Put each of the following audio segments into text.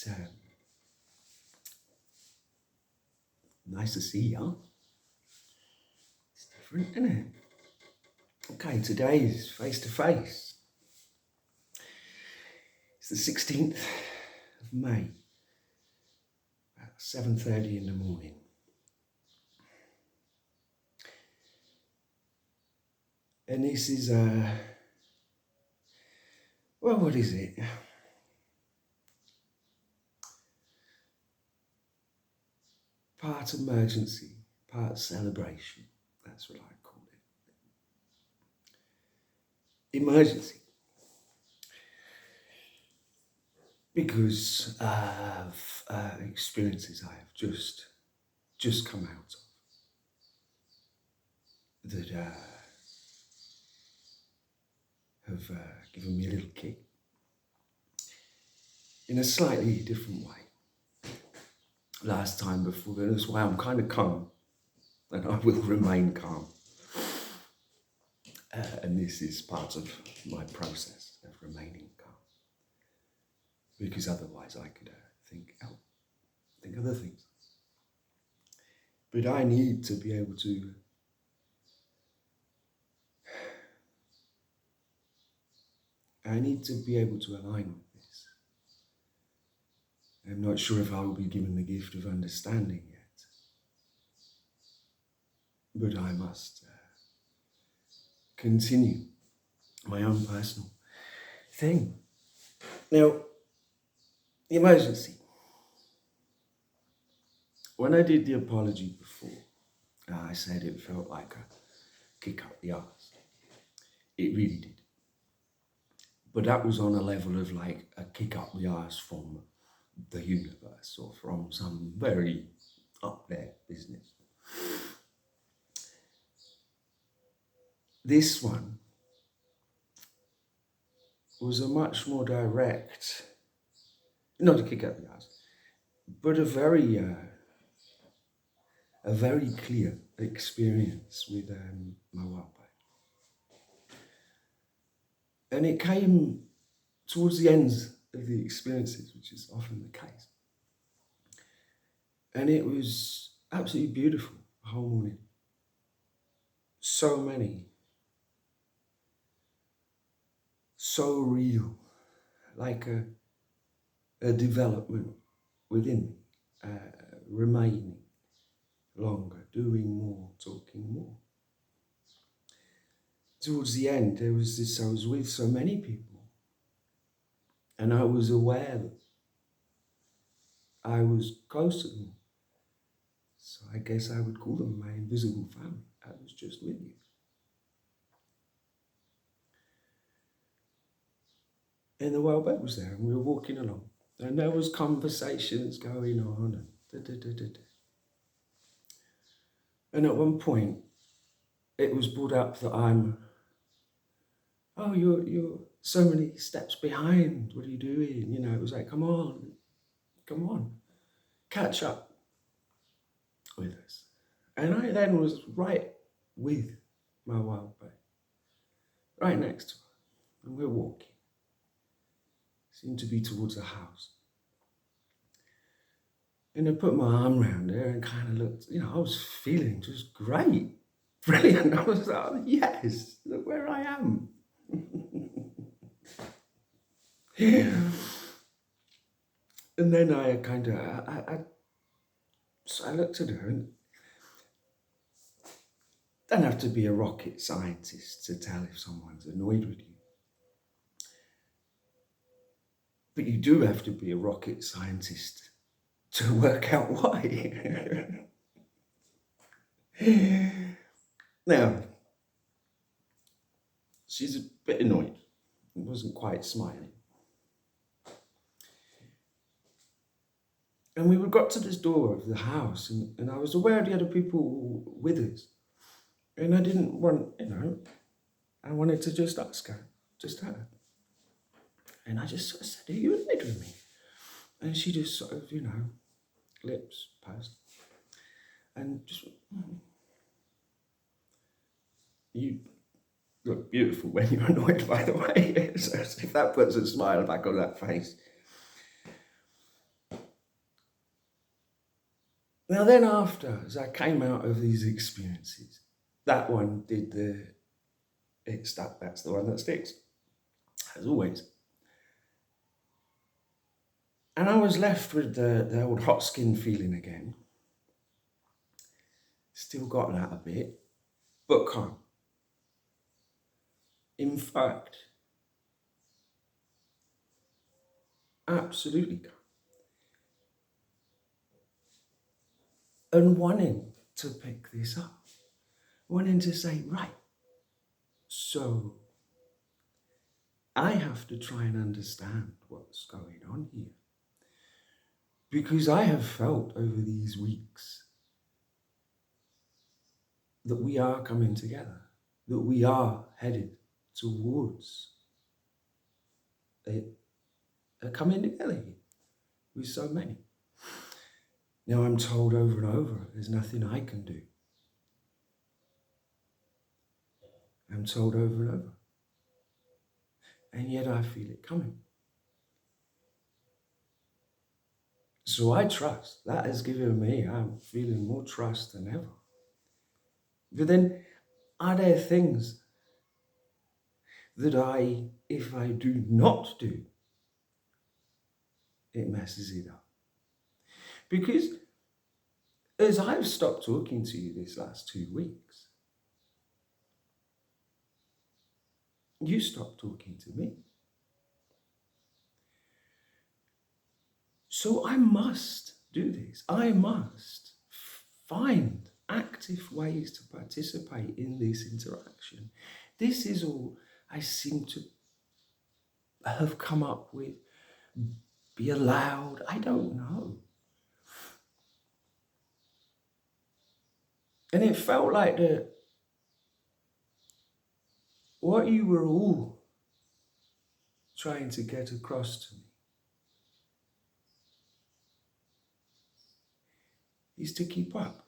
It's nice to see you. It's different, isn't it? Okay, today is face to face. It's the 16th of May, at 7:30 in the morning. And this is well, what is it? Part emergency, part celebration. That's what I call it. Emergency. Because of experiences I have just come out of that have given me a little kick in a slightly different way. Last time before, that's why I'm kind of calm, and I will remain calm. And this is part of my process of remaining calm, because otherwise I could think other things. But I need to be able to align with this. I'm not sure if I will be given the gift of understanding yet, but I must continue my own personal thing. Now, the emergency. When I did the apology before, I said it felt like a kick up the arse. It really did. But that was on a level of like a kick up the arse from the universe or from some very up there business. This one was a much more direct, not a kick up the arse, but a very clear experience with my wild bike. And it came towards the ends of the experiences, which is often the case. And it was absolutely beautiful the whole morning. So many, so real, like a development within me, remaining longer, doing more, talking more. Towards the end, there was this, I was with so many people, and I was aware that I was close to them. So I guess I would call them my invisible family. I was just with you. And the wild bike was there, and we were walking along, and there was conversations going on, and And at one point, it was brought up that you're so many steps behind. What are you doing? You know, it was like, come on, catch up with us. And I then was right with my wild bike, right next to her, and we're walking. Seemed to be towards a house. And I put my arm around her and kind of looked, I was feeling just great, brilliant. I was like, oh, yes, look where I am. Yeah. And then I looked at her, and don't have to be a rocket scientist to tell if someone's annoyed with you. But you do have to be a rocket scientist to work out why. Now, she's a bit annoyed. It wasn't quite smiling. And we got to this door of the house, and I was aware of the other people with us. And I didn't want, I wanted to just ask her, just her. And I just sort of said, are you annoyed with me? And she just sort of, lips pursed. And just, you look beautiful when you're annoyed, by the way. So if that puts a smile back on that face. Now then after, as I came out of these experiences, that one did it stuck. That's the one that sticks, as always. And I was left with the old hot skin feeling again. Still got that a bit, but calm. In fact, absolutely calm. And wanting to pick this up, wanting to say, right, so I have to try and understand what's going on here. Because I have felt over these weeks that we are coming together, that we are headed towards a coming together here with so many. Now I'm told over and over, there's nothing I can do. I'm told over and over. And yet I feel it coming. So I trust. That has given me, I'm feeling more trust than ever. But then, are there things that if I do not do, it messes it up? Because as I've stopped talking to you this last 2 weeks, you stopped talking to me. So I must do this. I must find active ways to participate in this interaction. This is all I seem to have come up with. Be allowed, I don't know. And it felt like what you were all trying to get across to me is to keep up.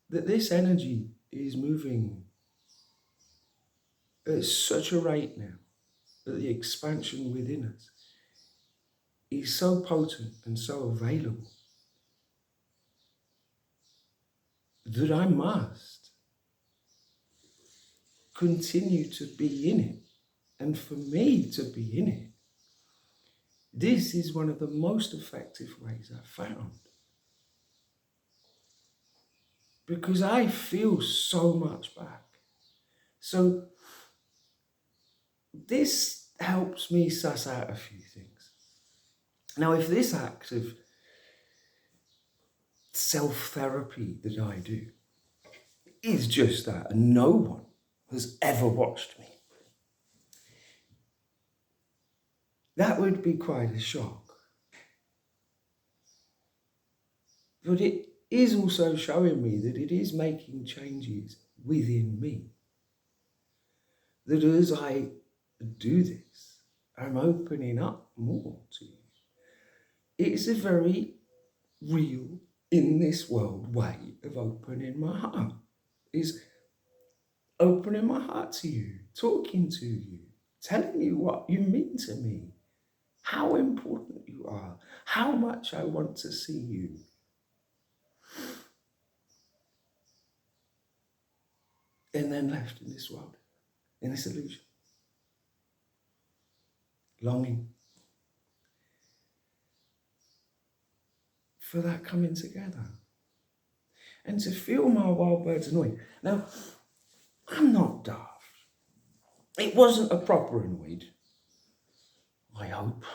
That this energy is moving at such a rate now, that the expansion within us is so potent and so available that I must continue to be in it. And for me to be in it, this is one of the most effective ways I've found. Because I feel so much back. So this helps me suss out a few things. Now, if this act of self-therapy that I do is just that, and no one has ever watched me, that would be quite a shock. But it is also showing me that it is making changes within me. That as I do this, I'm opening up more to you. It's a very real, in this world, way of opening my heart. Is opening my heart to you, talking to you, telling you what you mean to me, how important you are, how much I want to see you. And then left in this world, in this illusion. Longing for that coming together. And to feel my wild birds annoyed. Now, I'm not daft. It wasn't a proper annoyed, I hope.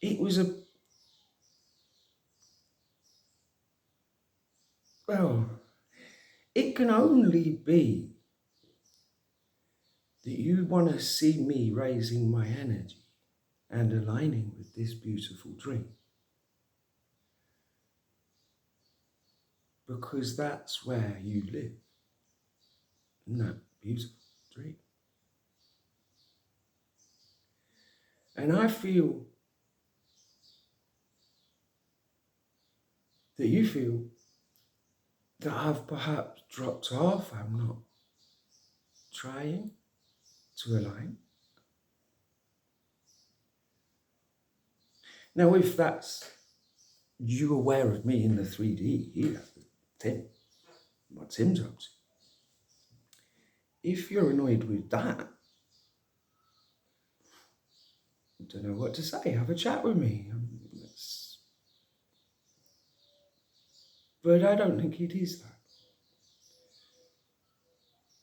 It was it can only be that you want to see me raising my energy and aligning with this beautiful dream. Because that's where you live, in that beautiful dream. And I feel that you feel that I've perhaps dropped off, I'm not trying to align. Now, if that's you aware of me in the 3D here, Tim, what Tim's up to. If you're annoyed with that, I don't know what to say. Have a chat with me. But I don't think it is that.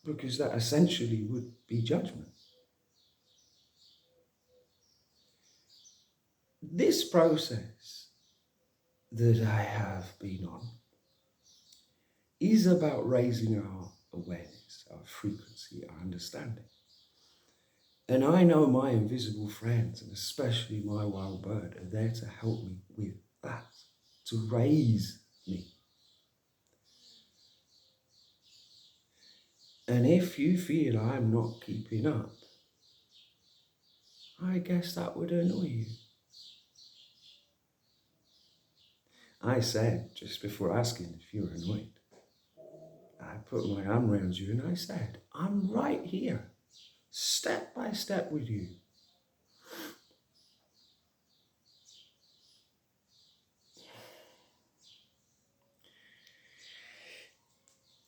Because that essentially would be judgment. This process that I have been on is about raising our awareness, our frequency, our understanding. And I know my invisible friends, and especially my wild bird, are there to help me with that, to raise me. And if you feel I'm not keeping up, I guess that would annoy you. I said, just before asking if you were annoyed, I put my arm around you and I said, I'm right here, step by step with you.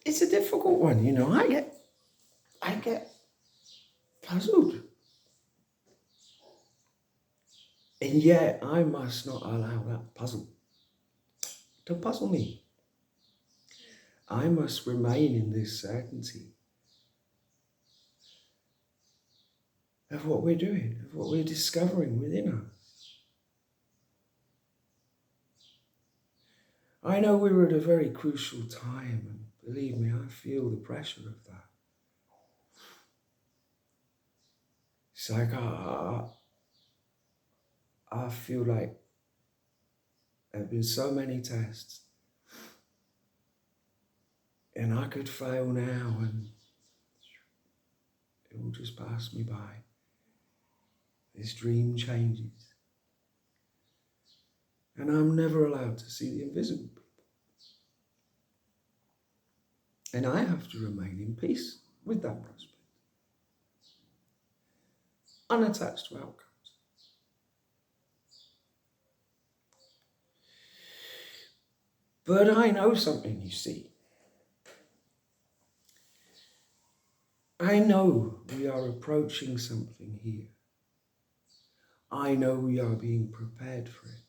It's a difficult one, you know. I get puzzled. And yet I must not allow that puzzle to puzzle me. I must remain in this certainty of what we're doing, of what we're discovering within us. I know we're at a very crucial time, and believe me, I feel the pressure of that. It's like I feel like there have been so many tests, and I could fail now and it will just pass me by. This dream changes. And I'm never allowed to see the invisible people. And I have to remain in peace with that prospect, unattached to outcomes. But I know something, you see. I know we are approaching something here. I know we are being prepared for it.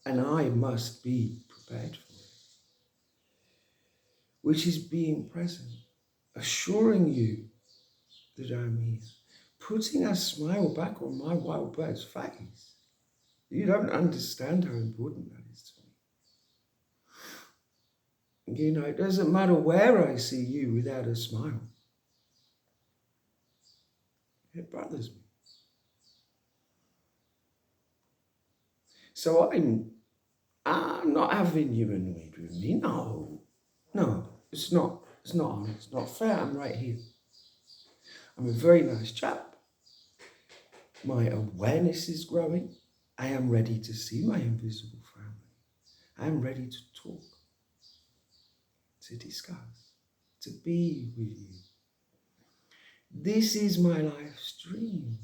And I must be prepared for it. Which is being present, assuring you that I'm here, putting a smile back on my wild bird's face. You don't understand how important that is to me. You know, it doesn't matter where I see you without a smile. It bothers me. So I'm not having you annoyed with me. No, it's not. It's not. It's not fair. I'm right here. I'm a very nice chap. My awareness is growing. I am ready to see my invisible family. I am ready to talk, to discuss, to be with you. This is my life's dream.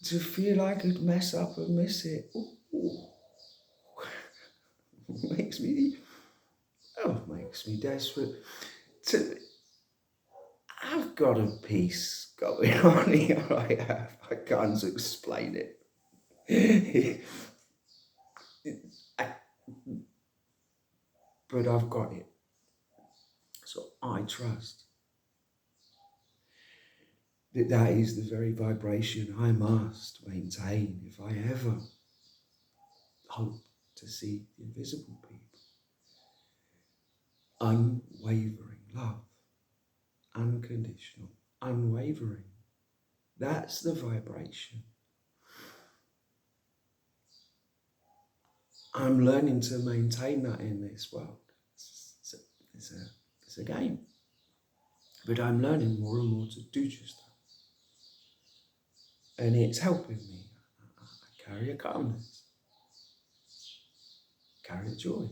To feel I could mess up and miss it. Ooh. makes me desperate. I've got a piece going on here. I can't explain it. But I've got it. So I trust that is the very vibration I must maintain if I ever hope to see the invisible people. Unwavering love, unconditional, unwavering. That's the vibration. I'm learning to maintain that in this world. It's a game. But I'm learning more and more to do just that. And it's helping me. I carry a calmness, carry a joy.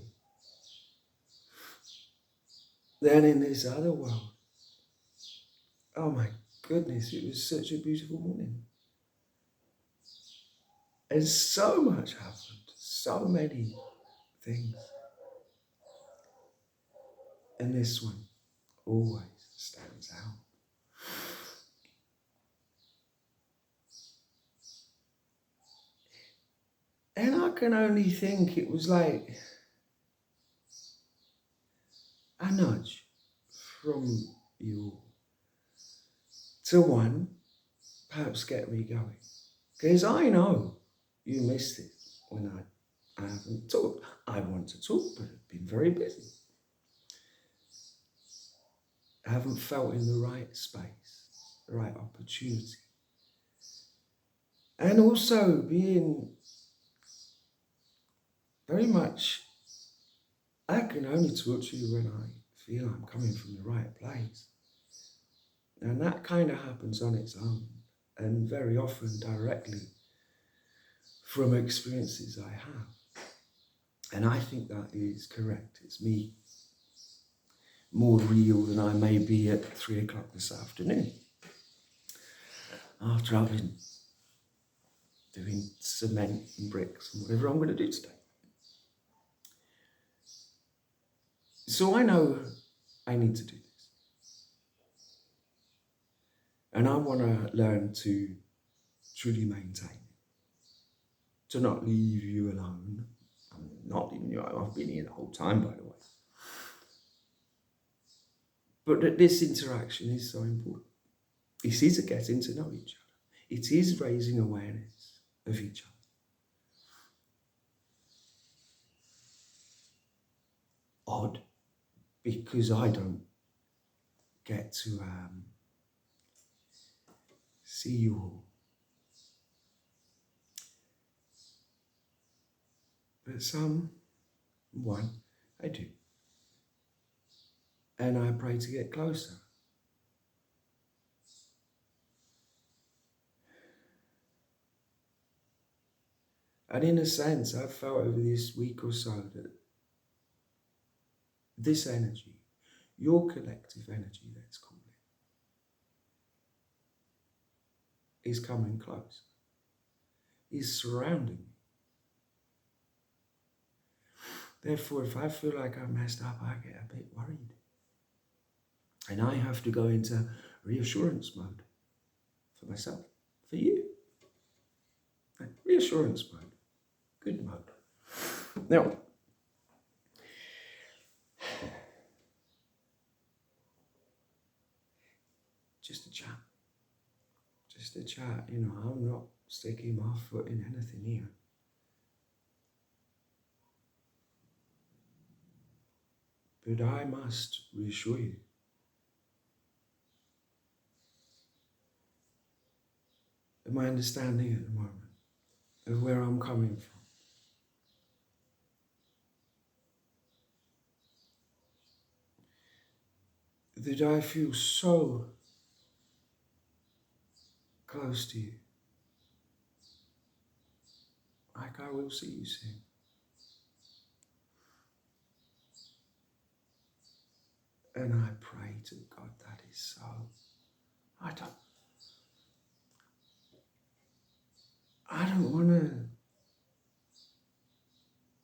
Then in this other world, oh my goodness, it was such a beautiful morning. And so much happened, so many things. And this one always stands out. And I can only think it was like a nudge from you to one, perhaps get me going. Because I know you missed it when I haven't talked. I want to talk, but I've been very busy. I haven't felt in the right space, the right opportunity. And also being very much, I can only talk to you when I feel I'm coming from the right place. And that kind of happens on its own, and very often directly from experiences I have. And I think that is correct. It's me more real than I may be at 3 o'clock this afternoon, after I've been doing cement and bricks and whatever I'm going to do today. So I know I need to do this. And I want to learn to truly maintain it, to not leave you alone. I'm not leaving you alone. I've been here the whole time, by the way. But that this interaction is so important. This is a getting to know each other. It is raising awareness of each other. Odd, because I don't get to see you all. But someone, I do. And I pray to get closer. And in a sense, I've felt over this week or so that this energy, your collective energy, let's call it, is coming close, is surrounding me. Therefore, if I feel like I'm messed up, I get a bit worried. And I have to go into reassurance mode for myself, for you. Reassurance mode, good mode. Now, just a chat, you know, I'm not sticking my foot in anything here. But I must reassure you of my understanding at the moment of where I'm coming from. That I feel so close to you. Like I will see you soon. And I pray to God that is so. I don't want to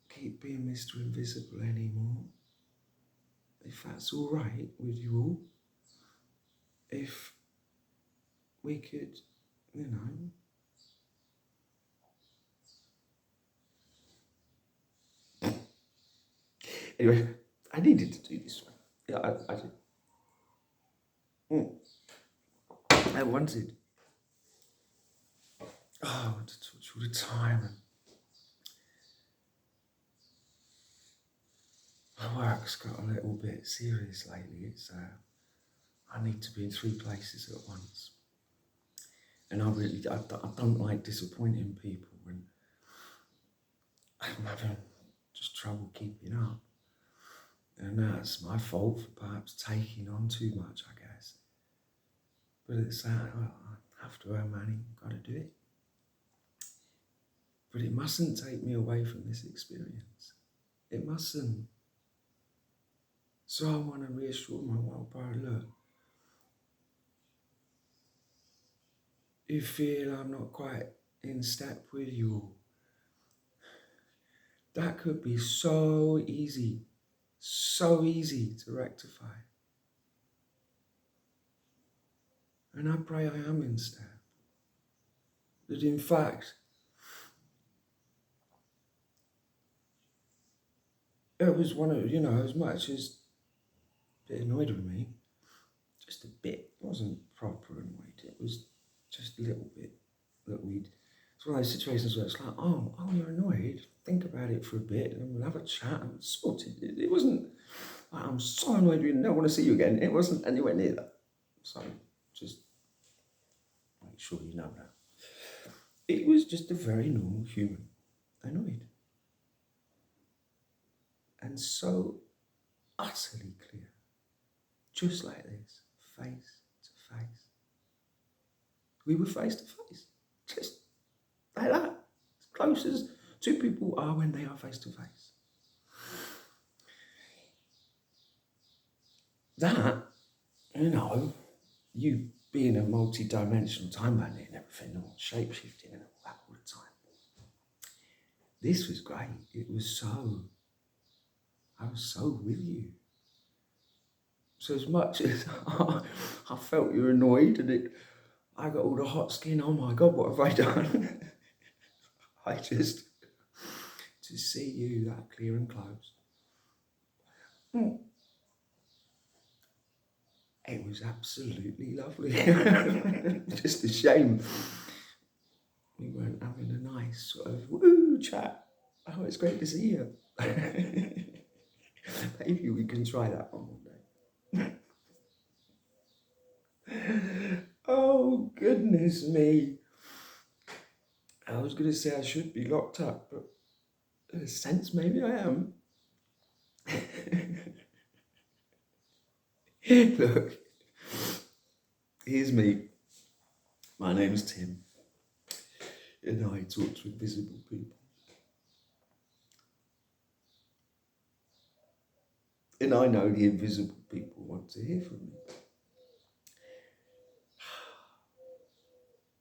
keep being Mr. Invisible anymore. If that's all right with you all. If we could, you know, anyway, I needed to do this one. Yeah, I did. I wanted to talk to you all the time. And my work's got a little bit serious lately. It's I need to be in 3 places at once. And I don't like disappointing people, and I'm having just trouble keeping up. And that's my fault for perhaps taking on too much, I guess. But it's that, well, I have to earn money, got to do it. But it mustn't take me away from this experience. It mustn't. So I want to reassure my well-beloved, look, you feel I'm not quite in step with you all. That could be so easy to rectify. And I pray I am instead. That in fact, it was one of, as much as a bit annoyed with me, just a bit, it wasn't proper annoyed, it was just a little bit that it's one of those situations where it's like, oh, you're annoyed, think about it for a bit and we'll have a chat and sort it. It wasn't like, I'm so annoyed we don't want to see you again. It wasn't anywhere near that. So just make sure you know that. It was just a very normal human annoyed. And so utterly clear, just like this, face to face. We were face to face, just like that, as close as two people are when they are face to face. That, you being a multi-dimensional time bandit and everything, all shape-shifting and all that all the time. This was great. I was so with you. So as much as I felt you were annoyed and I got all the hot skin, oh my God, what have I done? I just, to see you that clear and close. It was absolutely lovely. Just a shame we weren't having a nice sort of woo chat. Oh, it's great to see you. Maybe we can try that one day. Oh, goodness me. I was going to say I should be locked up, but in a sense, maybe I am. Look, here's me. My name's Tim, and I talk to invisible people. And I know the invisible people want to hear from me.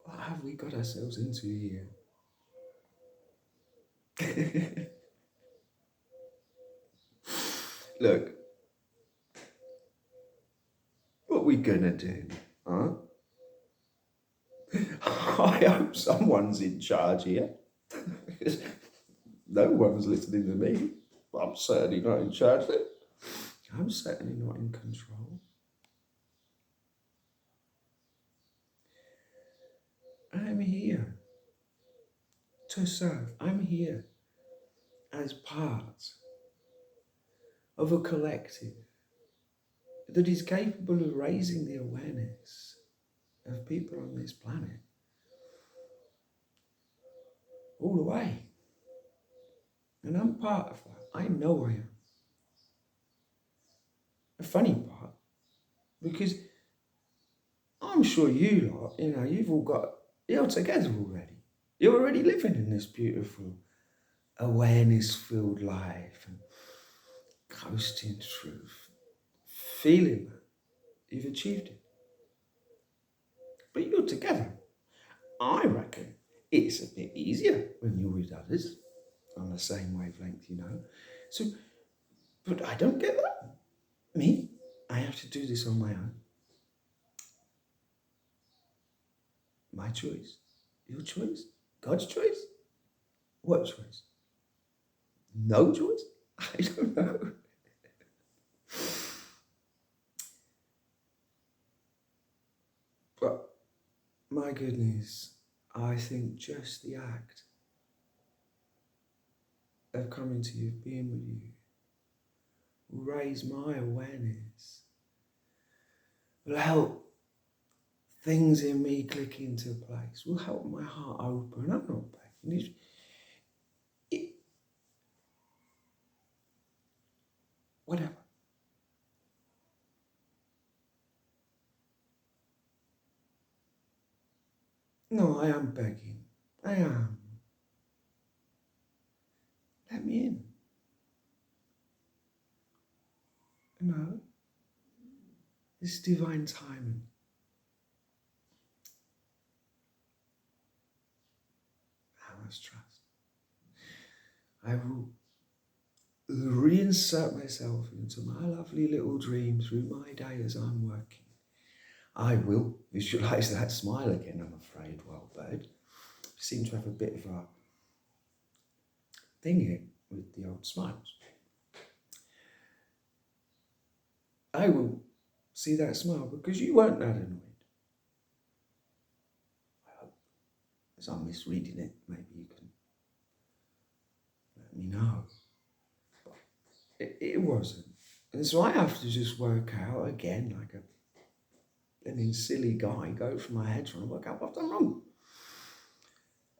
What have we got ourselves into here? Look, what we gonna do, huh? I hope someone's in charge here, because no one's listening to me. I'm certainly not in charge of it. I'm certainly not in control. I'm here to serve. I'm here as part of a collective that is capable of raising the awareness of people on this planet all the way. And I'm part of that. I know I am. The funny part, because I'm sure you lot, you've all got, you're together already. You're already living in this beautiful awareness-filled life and coasting through, feeling that you've achieved it. But you're together. I reckon it's a bit easier when you're with others on the same wavelength, So, but I don't get that. Me, I have to do this on my own. My choice. Your choice. God's choice. What choice? No choice? I don't know. But my goodness, I think just the act of coming to you, being with you, will raise my awareness, will help things in me click into place, will help my heart open. I'm not begging. Whatever. No, I am begging. I am. Let me in. This divine timing. I must trust. I will reinsert myself into my lovely little dream through my day as I'm working. I will visualize that smile again, I'm afraid, wild bird. Seem to have a bit of a thing here with the old smiles. I will see that smile because you weren't that annoyed. I hope. As I'm misreading it, maybe you can let me know. But it wasn't. And so I have to just work out again, like a silly guy, go through my head trying to work out what I've done wrong.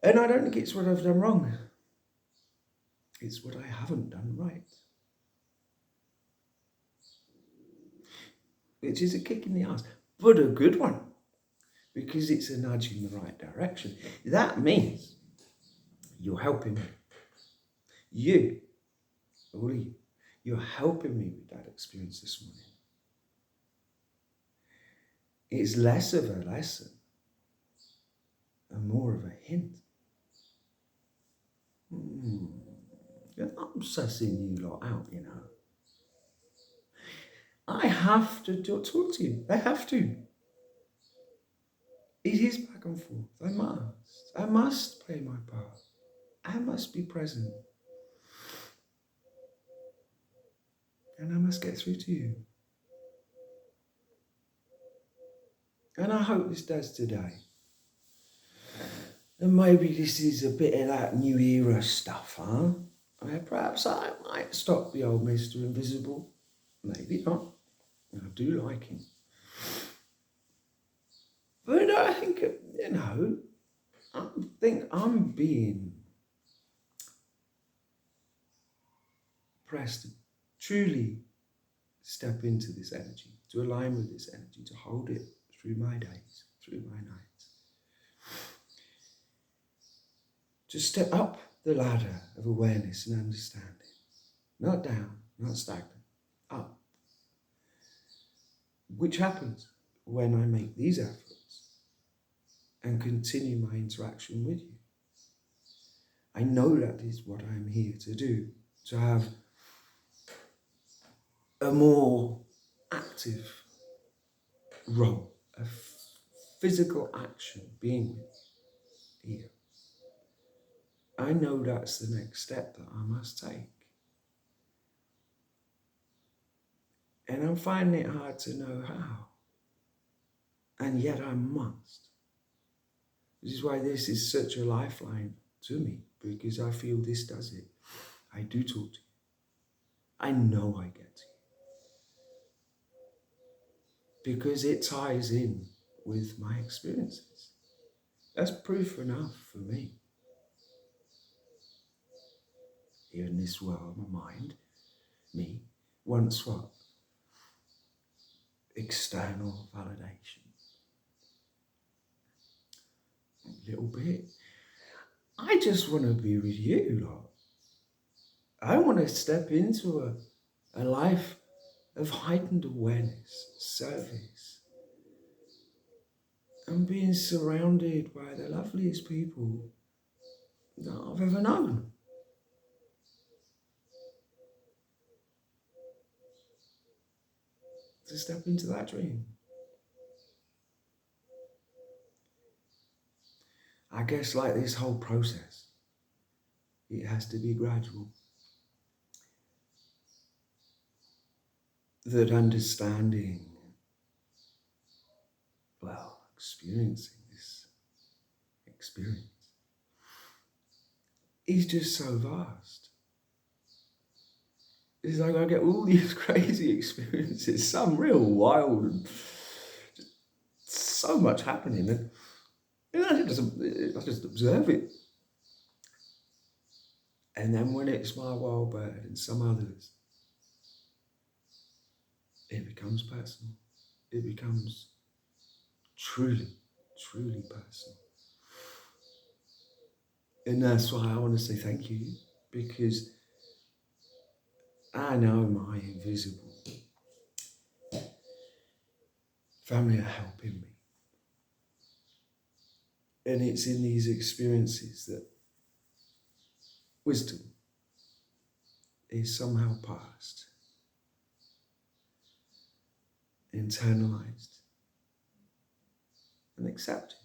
And I don't think it's what I've done wrong. It's what I haven't done right. Which is a kick in the ass, but a good one, because it's a nudge in the right direction. That means you're helping me. You, all of you, you're helping me with that experience this morning. It's less of a lesson and more of a hint. I'm sussing you lot out, you know. I have to talk to you. I have to. It is back and forth. I must play my part. I must be present. And I must get through to you. And I hope this does today. And maybe this is a bit of that new era stuff, huh? Perhaps I might stop the old Mr. Invisible. Maybe not. I do like him. But I think, you know, I think I'm being pressed to truly step into this energy, to align with this energy, to hold it through my days, through my nights. To step up the ladder of awareness and understanding. Not down, not stagnant, up. Which happens when I make these efforts and continue my interaction with you. I know that is what I'm here to do, to have a more active role, a physical action being with here. I know that's the next step that I must take. And I'm finding it hard to know how. And yet I must. This is why this is such a lifeline to me, because I feel this does it. I do talk to you. I know I get to you. Because it ties in with my experiences. That's proof enough for me. Here in this world, my mind, me, wants what? External validation. A little bit. I just want to be with you, lot. I want to step into a life of heightened awareness, service, and being surrounded by the loveliest people that I've ever known. To step into that dream. I guess like this whole process, it has to be gradual. That understanding, well, experiencing this experience is just so vast. It's like I get all these crazy experiences, some real wild, and just so much happening, and I just observe it. And then when it's my wild bird and some others, it becomes personal. It becomes truly, truly personal. And that's why I want to say thank you, because I know my invisible family are helping me. And it's in these experiences that wisdom, is somehow past, internalized, and accepted.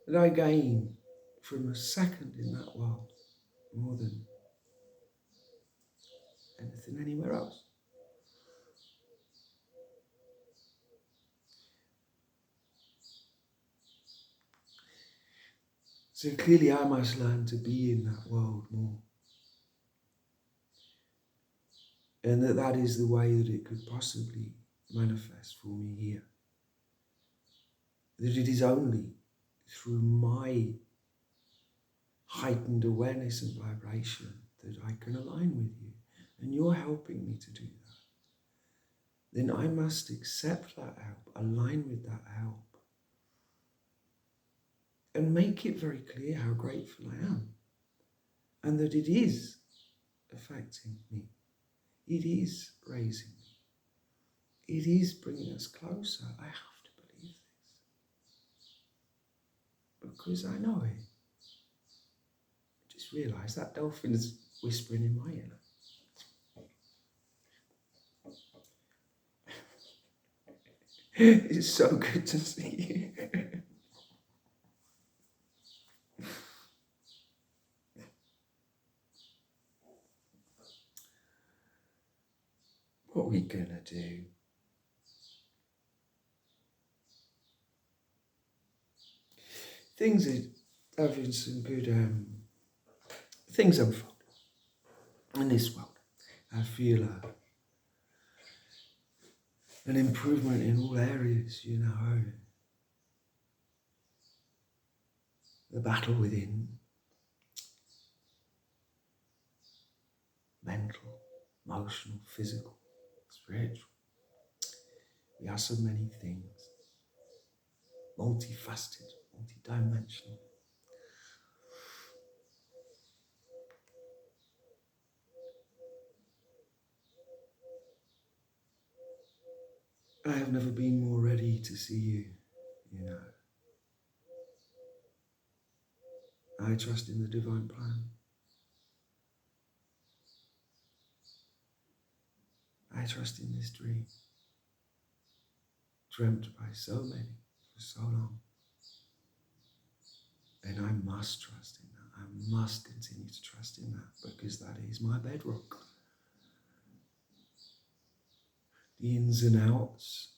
That I gain from a second in that world more than anything anywhere else. So clearly I must learn to be in that world more. And that is the way that it could possibly manifest for me here. That it is only through my heightened awareness and vibration that I can align with you. And you're helping me to do that. Then I must accept that help, align with that help, and make it very clear how grateful I am. And that it is affecting me. It is raising me. It is bringing us closer. I have to believe this. Because I know it. I just realised that dolphin is whispering in my ear. It's so good to see you. What are we gonna do? Things are having some good things unfold in this world. I feel an improvement in all areas, you know. The battle within, mental, emotional, physical, spiritual. We are so many things, multifaceted, multidimensional. I have never been more ready to see you, you know. I trust in the divine plan. I trust in this dream, dreamt by so many for so long. And I must trust in that. I must continue to trust in that because that is my bedrock. The ins and outs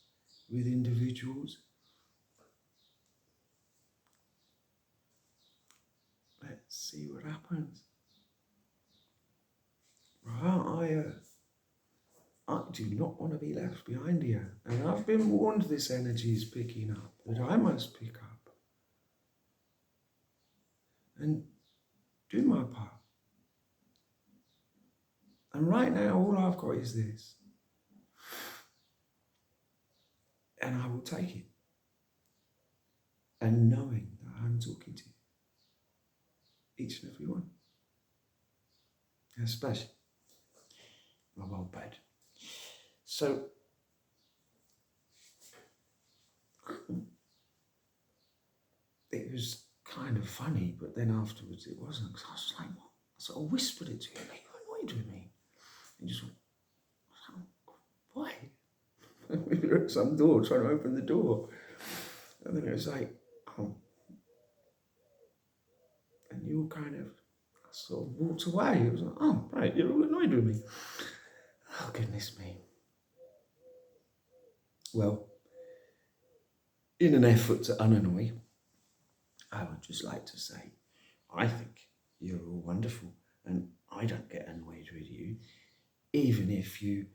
with individuals. Let's see what happens. Right, I do not want to be left behind here. And I've been warned this energy is picking up, that I must pick up. And do my part. And right now, all I've got is this. And I will take it. And knowing that I'm talking to you. Each and every one. Especially my old bed. So, it was kind of funny, but then afterwards it wasn't. Because I was like, what? I sort of whispered it to him. Are you annoyed with me? And he just went, why? We were at some door trying to open the door. And then it was like, oh. And you were kind of sort of walked away. It was like, oh, right, you're all annoyed with me. Oh, goodness me. Well, in an effort to unannoy, I would just like to say, I think you're all wonderful and I don't get annoyed with you, even if you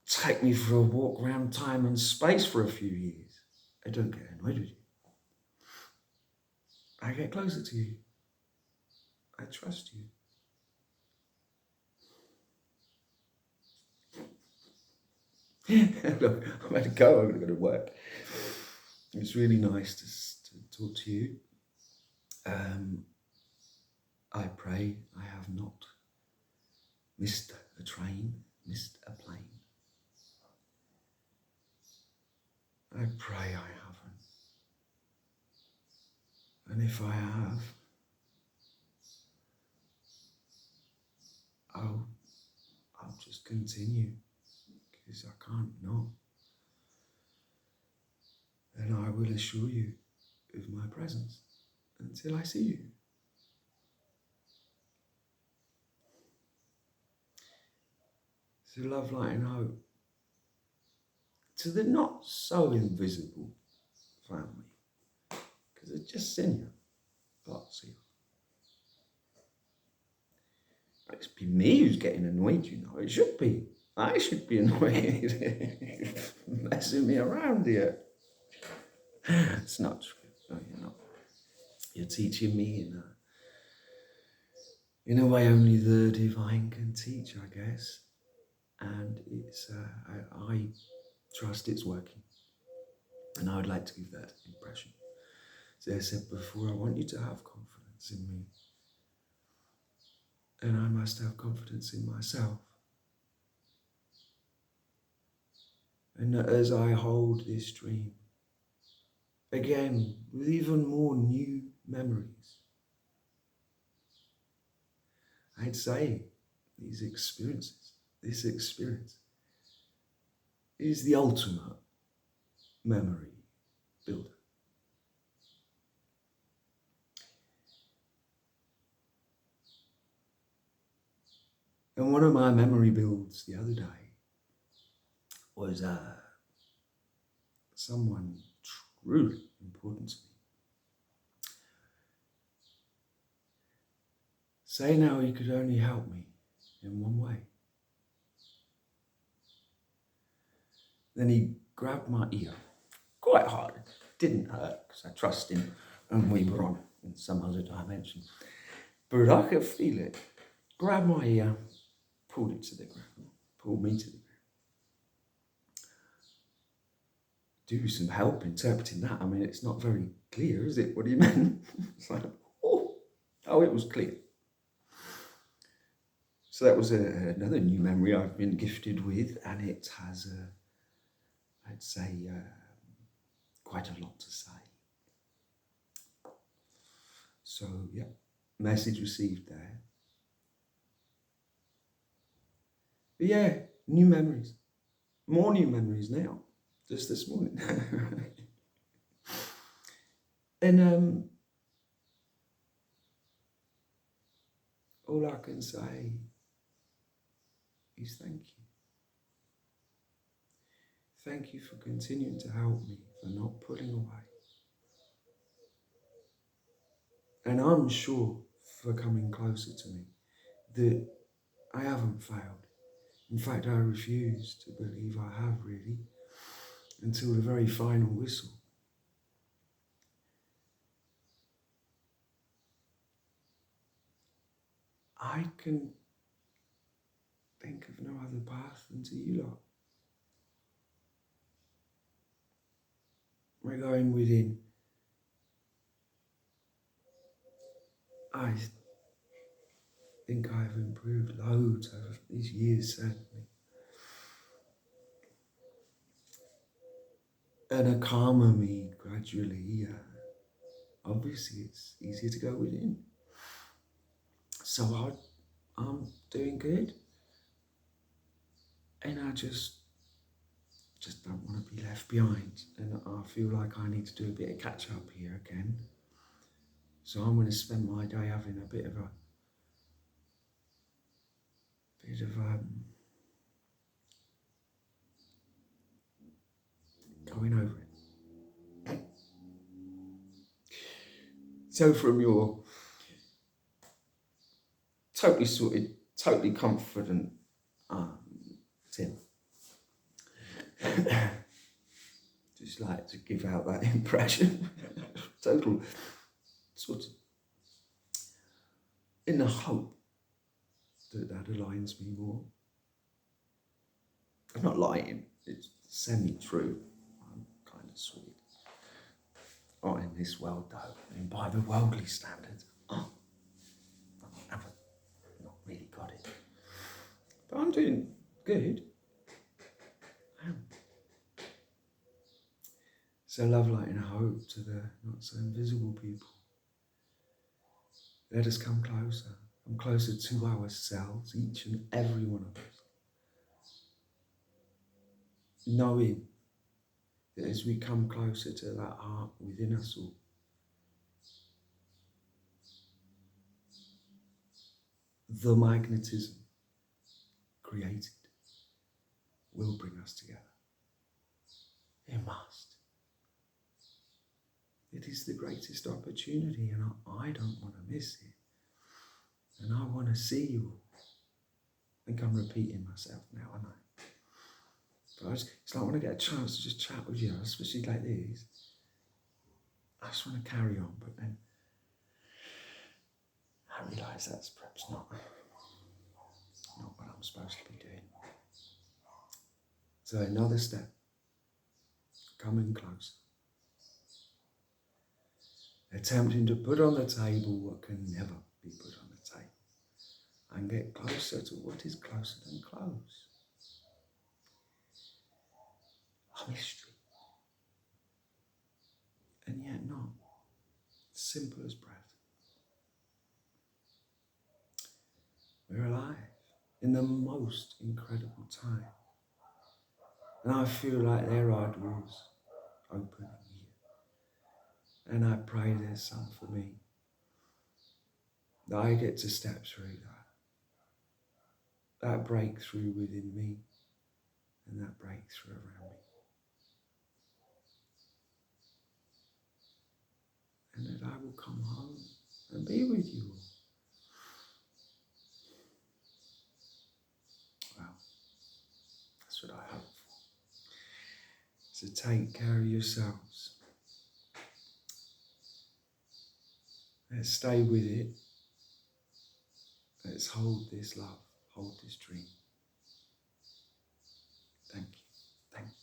take me for a walk around time and space for a few years. I don't get annoyed with you. I get closer to you. I trust you. Look, I'm going to go. I'm going to go to work. It's really nice to talk to you. I pray I have not missed a train, missed a plane. I pray I haven't. And if I have, I'll just continue, because I can't not. And I will assure you of my presence until I see you. So love, light and hope to the not so invisible family, because it's just seen you, lots of you. It's been me who's getting annoyed, you know. It should be. I should be annoyed. Messing me around here. It's not true. No, you're not. You're teaching me in a way only the divine can teach, I guess. And it's I trust it's working. And I would like to give that impression. As I said before, I want you to have confidence in me. And I must have confidence in myself. And that as I hold this dream, again, with even more new memories, I'd say this experience is the ultimate memory builder. And one of my memory builds the other day was someone truly important to me saying how he could only help me in one way. Then he grabbed my ear quite hard. It didn't hurt because I trust him and we were on in some other dimension. But I could feel it. Grabbed my ear, pulled it to the ground, pulled me to the ground. Do some help interpreting that. I mean, it's not very clear, is it? What do you mean? It's like, oh, it was clear. So that was another new memory I've been gifted with, and it has, I'd say, quite a lot to say. So, yeah, message received there. But yeah, new memories. More new memories now, just this morning. And all I can say is thank you. Thank you for continuing to help me, for not pulling away. And I'm sure for coming closer to me that I haven't failed. In fact, I refuse to believe I have really until the very final whistle. I can think of no other path than to you lot. We're going within. I think I've improved loads over these years, certainly. And a calmer me gradually. Obviously, it's easier to go within. So I'm doing good. And I just don't want to be left behind. And I feel like I need to do a bit of catch up here again. So I'm going to spend my day having a bit of going over it. So from your totally sorted, totally confident Tim, just like to give out that impression, total sort of, in the hope that aligns me more. I'm not lying, it's semi-true. I'm kind of sweet. Not in this world though, I mean by the worldly standards, I've not really got it. But I'm doing good. I am. So love, light and hope to the not so invisible people. Let us come closer to ourselves, each and every one of us. Knowing that as we come closer to that heart within us all, the magnetism created will bring us together. It must. It is the greatest opportunity, and I don't want to miss it. And I want to see you all. I think I'm repeating myself now, aren't I? But it's like when I get a chance to just chat with you, especially like this, I just want to carry on, but then I realise that's perhaps not what I'm supposed to be doing. So another step, coming closer. Attempting to put on the table what can never be put on the table. And get closer to what is closer than close. A mystery. And yet not. Simple as breath. We're alive in the most incredible time. And I feel like there are doors opening here. And I pray there's some for me. That I get to step through that breakthrough within me and that breakthrough around me. And that I will come home and be with you all. Well, that's what I hope for. So take care of yourselves. Let's stay with it. Let's hold this love, hold this dream. Thank you. Thank you.